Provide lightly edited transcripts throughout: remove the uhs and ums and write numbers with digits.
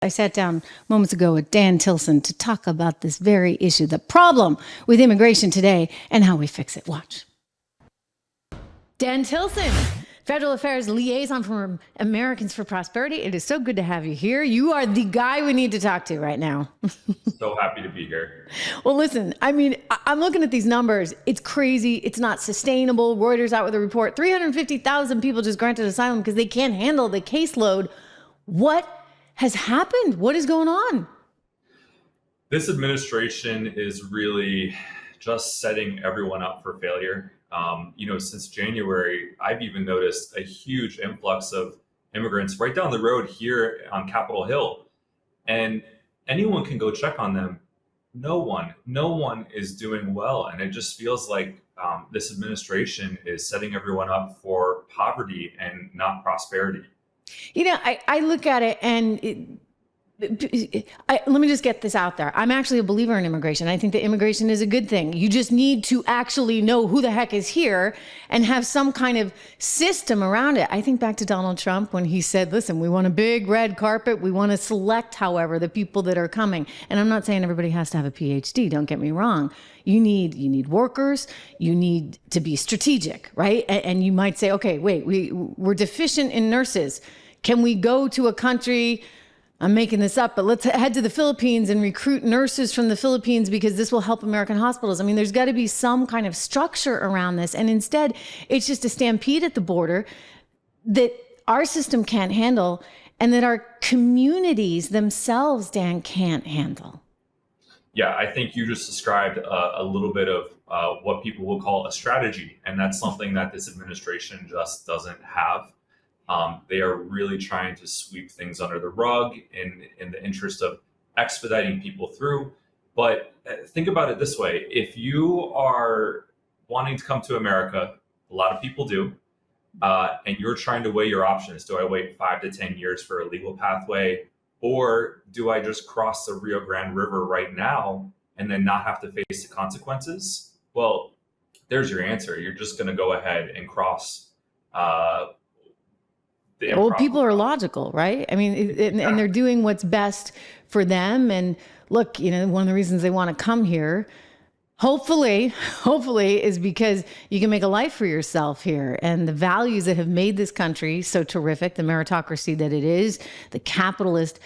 I sat down moments ago with Dan Tilson to talk about this very issue, the problem with immigration today and how we fix it. Watch. Dan Tilson, Federal Affairs Liaison for Americans for Prosperity. It is so good to have you here. You are the guy we need to talk to right now. So happy to be here. Well, listen, I mean, I'm looking at these numbers. It's crazy. It's not sustainable. Reuters out with a report. 350,000 people just granted asylum because they can't handle the caseload. What has happened? What is going on? This administration is really just setting everyone up for failure. Since January, I've even noticed a huge influx of immigrants right down the road here on Capitol Hill. And anyone can go check on them. No one is doing well. And it just feels like this administration is setting everyone up for poverty and not prosperity. You know, I look at it and let me just get this out there. I'm actually a believer in immigration. I think that immigration is a good thing. You just need to actually know who the heck is here and have some kind of system around it. I think back to Donald Trump when he said, listen, we want a big red carpet. We want to select, however, the people that are coming. And I'm not saying everybody has to have a PhD. Don't get me wrong. You need workers. You need to be strategic, right? And you might say, okay, wait, we're deficient in nurses. Can we go to a country, I'm making this up, but let's head to the Philippines and recruit nurses from the Philippines because this will help American hospitals. I mean, there's got to be some kind of structure around this. And instead, it's just a stampede at the border that our system can't handle and that our communities themselves, Dan, can't handle. Yeah, I think you just described a little bit of what people will call a strategy. And that's something that this administration just doesn't have. They are really trying to sweep things under the rug in the interest of expediting people through. But think about it this way. If you are wanting to come to America, a lot of people do, and you're trying to weigh your options. Do I wait 5 to 10 years for a legal pathway? Or do I just cross the Rio Grande River right now and then not have to face the consequences? Well, there's your answer. You're just going to go ahead and cross well, people are logical, right? I mean, and they're doing what's best for them. And look, one of the reasons they want to come here, hopefully, is because you can make a life for yourself here. And the values that have made this country so terrific, the meritocracy that it is, the capitalist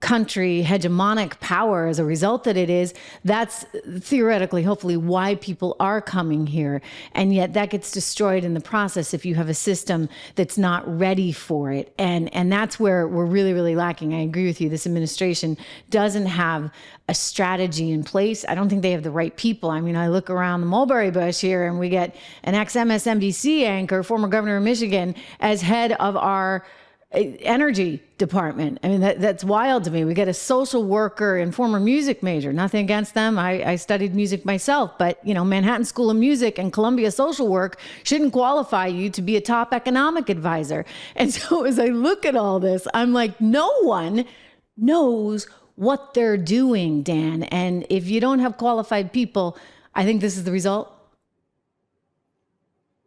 country, hegemonic power as a result that it is, that's theoretically, hopefully, why people are coming here. And yet that gets destroyed in the process if you have a system that's not ready for it. And that's where we're really, really lacking. I agree with you. This administration doesn't have a strategy in place. I don't think they have the right people. I mean, I look around the mulberry bush here and we get an ex-MSNBC anchor, former governor of Michigan, as head of our energy department. I mean, that's wild to me. We get a social worker and former music major. Nothing against them. I studied music myself, but Manhattan School of Music and Columbia Social Work shouldn't qualify you to be a top economic advisor. And so as I look at all this, I'm like, no one knows what they're doing, Dan. And if you don't have qualified people, I think this is the result.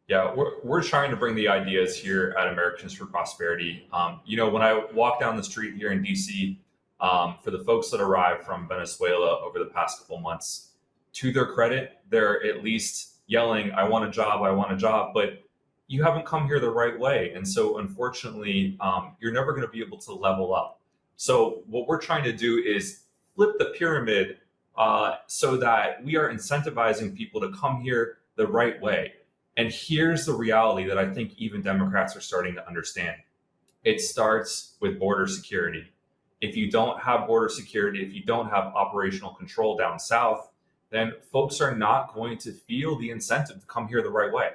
Yeah, we're trying to bring the ideas here at Americans for Prosperity. When I walk down the street here in DC, for the folks that arrived from Venezuela over the past couple months, to their credit, they're at least yelling, I want a job, but you haven't come here the right way. And so unfortunately, you're never going to be able to level up. So what we're trying to do is flip the pyramid so that we are incentivizing people to come here the right way. And here's the reality that I think even Democrats are starting to understand. It starts with border security. If you don't have border security, if you don't have operational control down south, then folks are not going to feel the incentive to come here the right way.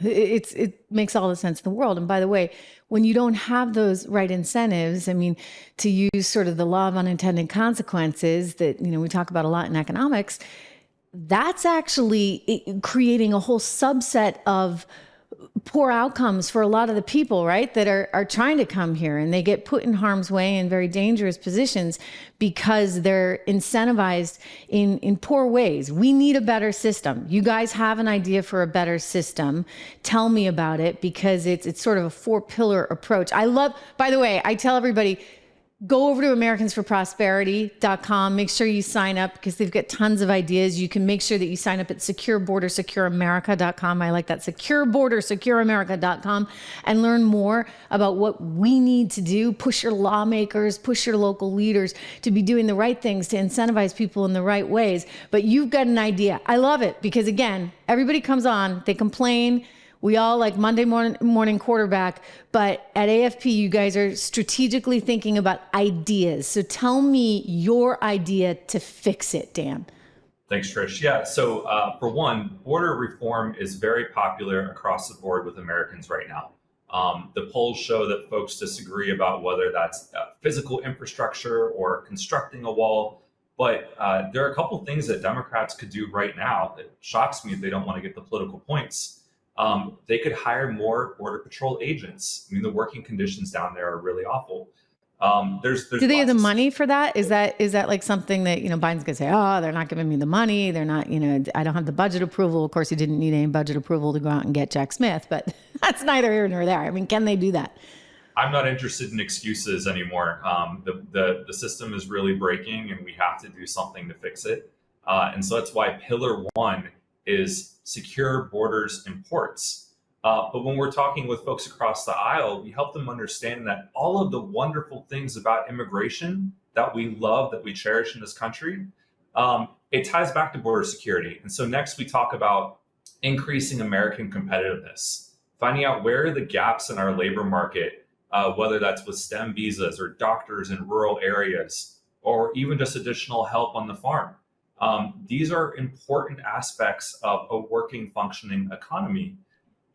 It makes all the sense in the world. And by the way, when you don't have those right incentives, I mean, to use sort of the law of unintended consequences that, we talk about a lot in economics, that's actually creating a whole subset of poor outcomes for a lot of the people, right, that are trying to come here, and they get put in harm's way in very dangerous positions because they're incentivized in poor ways. We need a better system. You guys have an idea for a better system. Tell me about it, because it's sort of a 4-pillar approach. I love, by the way, I tell everybody, go over to americansforprosperity.com. Make sure you sign up because they've got tons of ideas. You can make sure that you sign up at securebordersecureamerica.com. I like that, securebordersecureamerica.com, and learn more about what we need to do. Push your lawmakers, push your local leaders to be doing the right things, to incentivize people in the right ways. But you've got an idea. I love it because, again, everybody comes on, they complain. We all like Monday morning quarterback, but at AFP, you guys are strategically thinking about ideas. So tell me your idea to fix it, Dan. Thanks, Trish. Yeah, so for one, border reform is very popular across the board with Americans right now. The polls show that folks disagree about whether that's physical infrastructure or constructing a wall. But there are a couple things that Democrats could do right now that shocks me if they don't want to get the political points. They could hire more Border Patrol agents. I mean, the working conditions down there are really awful. There's Do they have the money for that? Is that like something that, Biden's gonna say, oh, they're not giving me the money. They're not, I don't have the budget approval. Of course, he didn't need any budget approval to go out and get Jack Smith, but that's neither here nor there. I mean, can they do that? I'm not interested in excuses anymore. The system is really breaking and we have to do something to fix it. And so that's why pillar one is secure borders and ports. But when we're talking with folks across the aisle, we help them understand that all of the wonderful things about immigration that we love, that we cherish in this country, it ties back to border security. And so next we talk about increasing American competitiveness, finding out where are the gaps in our labor market, whether that's with STEM visas or doctors in rural areas, or even just additional help on the farm. These are important aspects of a working, functioning economy.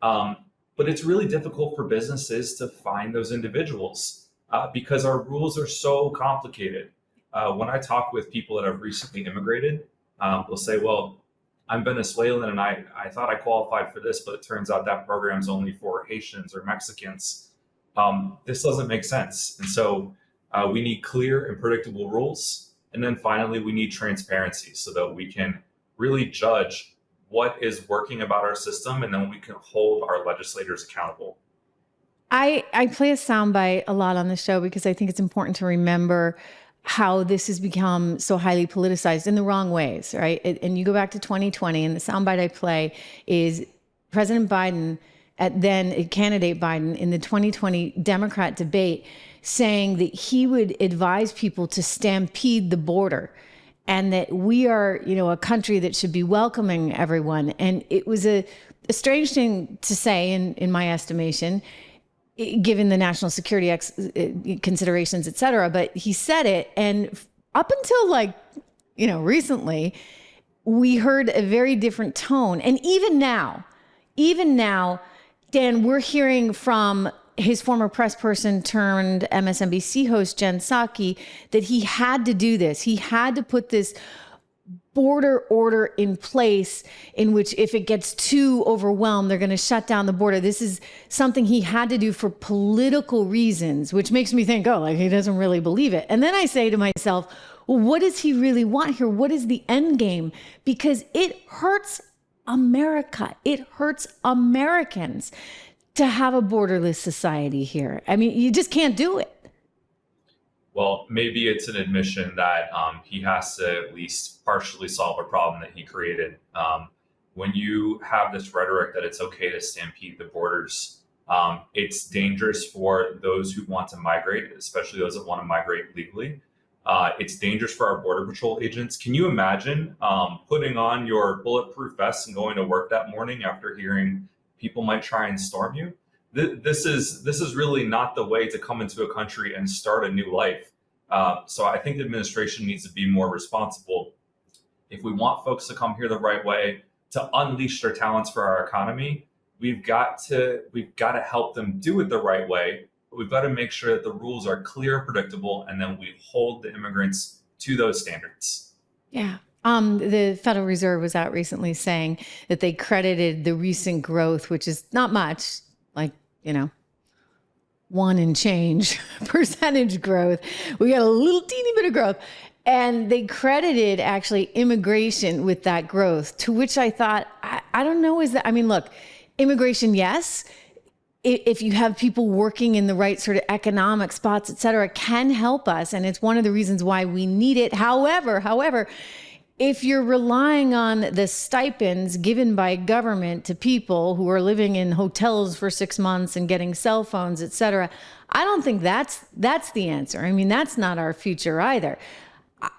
But it's really difficult for businesses to find those individuals because our rules are so complicated. When I talk with people that have recently immigrated, they'll say, well, I'm Venezuelan and I thought I qualified for this, but it turns out that program's only for Haitians or Mexicans. This doesn't make sense. And so we need clear and predictable rules. And then finally, we need transparency so that we can really judge what is working about our system, and then we can hold our legislators accountable. I play a soundbite a lot on the show because I think it's important to remember how this has become so highly politicized in the wrong ways, right? And you go back to 2020, and the soundbite I play is President Biden, candidate Biden, in the 2020 Democrat debate, saying that he would advise people to stampede the border and that we are, a country that should be welcoming everyone. And it was a strange thing to say in my estimation, given the national security considerations, et cetera. But he said it. And up until recently, we heard a very different tone. And even now, Dan, we're hearing from his former press person turned MSNBC host, Jen Psaki, that he had to do this. He had to put this border order in place in which if it gets too overwhelmed, they're going to shut down the border. This is something he had to do for political reasons, which makes me think, he doesn't really believe it. And then I say to myself, well, what does he really want here? What is the end game? Because it hurts America. It hurts Americans to have a borderless society here. I mean, you just can't do it. Well, maybe it's an admission that he has to at least partially solve a problem that he created. When you have this rhetoric that it's okay to stampede the borders, it's dangerous for those who want to migrate, especially those that want to migrate legally. It's dangerous for our Border Patrol agents. Can you imagine putting on your bulletproof vest and going to work that morning after hearing people might try and storm you? This is really not the way to come into a country and start a new life. So I think the administration needs to be more responsible. If we want folks to come here the right way, to unleash their talents for our economy, we've got to help them do it the right way. But we've got to make sure that the rules are clear, predictable, and then we hold the immigrants to those standards. Yeah. The Federal Reserve was out recently saying that they credited the recent growth, which is not much, 1 and change percentage growth. We got a little teeny bit of growth. And they credited actually immigration with that growth, to which I thought, I don't know, look, immigration, yes. if you have people working in the right sort of economic spots, et cetera, can help us. And it's one of the reasons why we need it. However, if you're relying on the stipends given by government to people who are living in hotels for 6 months and getting cell phones, et cetera, I don't think that's the answer. I mean, that's not our future either.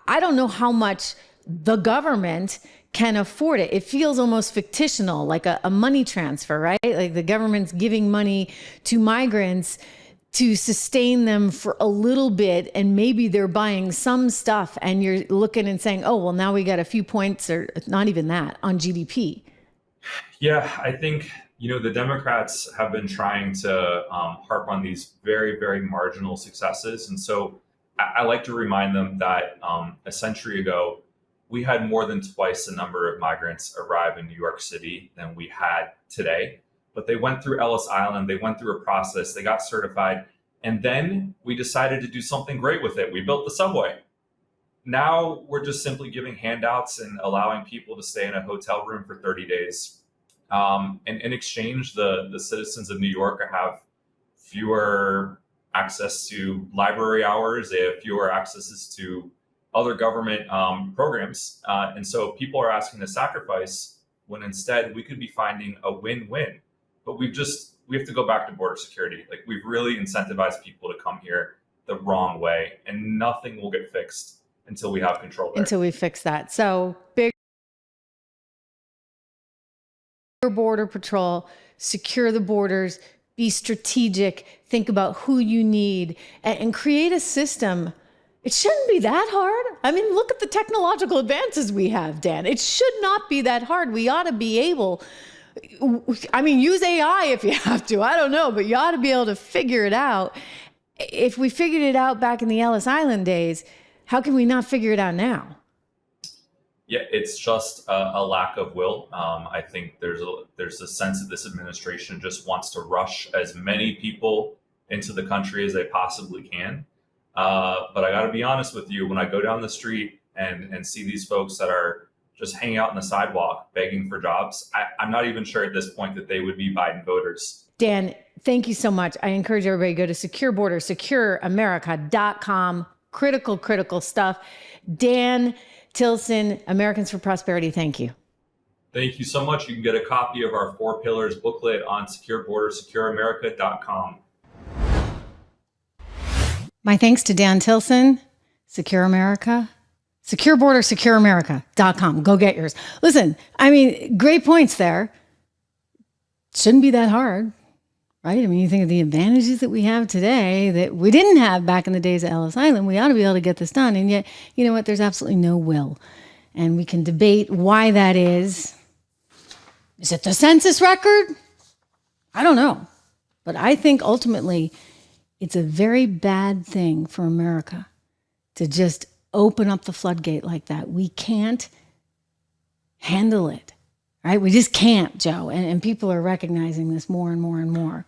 I don't know how much the government can afford it. It feels almost fictional, like a money transfer, right? Like the government's giving money to migrants to sustain them for a little bit, and maybe they're buying some stuff, and you're looking and saying, oh, well, now we got a few points, or not even that, on GDP. Yeah, I think, the Democrats have been trying to harp on these very, very marginal successes. And so I like to remind them that a century ago, we had more than twice the number of migrants arrive in New York City than we had today. But they went through Ellis Island, they went through a process, they got certified, and then we decided to do something great with it. We built the subway. Now we're just simply giving handouts and allowing people to stay in a hotel room for 30 days. And in exchange, the citizens of New York have fewer access to library hours, they have fewer accesses to other government programs. And so people are asking to sacrifice when instead we could be finding a win-win. But we have to go back to border security. Like, we've really incentivized people to come here the wrong way, and nothing will get fixed until we have control there. Until we fix that. So big border patrol, secure the borders, be strategic, think about who you need, and create a system. It shouldn't be that hard. I mean, look at the technological advances we have, Dan. It should not be that hard. We ought to be able, use AI if you have to. I don't know, but you ought to be able to figure it out. If we figured it out back in the Ellis Island days, how can we not figure it out now? Yeah, it's just a lack of will. I think there's a sense that this administration just wants to rush as many people into the country as they possibly can. But I got to be honest with you, when I go down the street and see these folks that are just hanging out on the sidewalk begging for jobs, I'm not even sure at this point that they would be Biden voters. Dan, thank you so much. I encourage everybody to go to Secure Border, secureamerica.com. Critical stuff. Dan Tilson, Americans for Prosperity, thank you. Thank you so much. You can get a copy of our 4 Pillars booklet on Secure Border, secureamerica.com. My thanks to Dan Tilson, Secure America, Secure Border, secureamerica.com. Go get yours. Listen, great points there. Shouldn't be that hard, right? You think of the advantages that we have today that we didn't have back in the days of Ellis Island. We ought to be able to get this done. And yet, you know what? There's absolutely no will. And we can debate why that is. Is it the census record? I don't know. But I think ultimately it's a very bad thing for America to just open up the floodgate like that. We can't handle it, right? We just can't, Joe. And people are recognizing this more and more and more.